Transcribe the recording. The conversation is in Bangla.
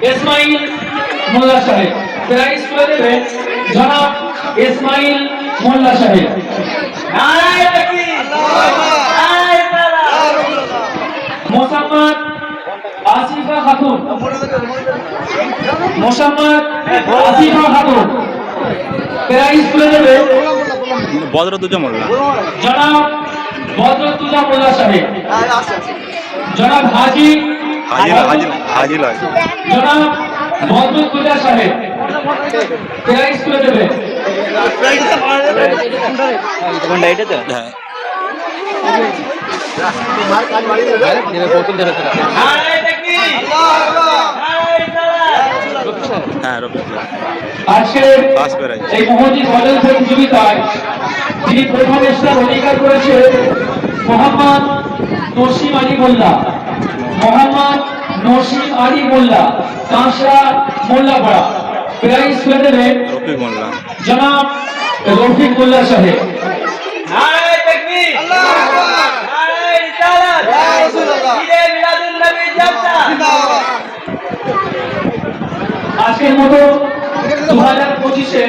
ইসমাইল মোল্লা সাহেব প্রাইজ করে দেবে জনাব ইসমাইল মোল্লা সাহেব। মোসাম্মদ আসিফা খাতুন, মোসাম্মদ আসিফা খাতুন প্রাইজ করে দেবে বদরতুজা মোল্লা জনাব বদরতুজা মোল্লা সাহেব। জনাব হাজি হাজি লয় জনাব বদরতুজা সাহেব প্রাইজ করে দেবে। আজকের এই মহতি মডেল প্রতিযোগিতায় যিনি প্রথম স্থান অধিকার করেছে মোহাম্মদ নসিম আলী মোল্লা, মোহাম্মদ নসিম আলী মোল্লা কাঁসরা মোল্লাপাড়া প্রাইজ করে দেবে রফিক মোল্লা জনাব রফিক মোল্লা সাহেব। আজকের মতো 2025-এ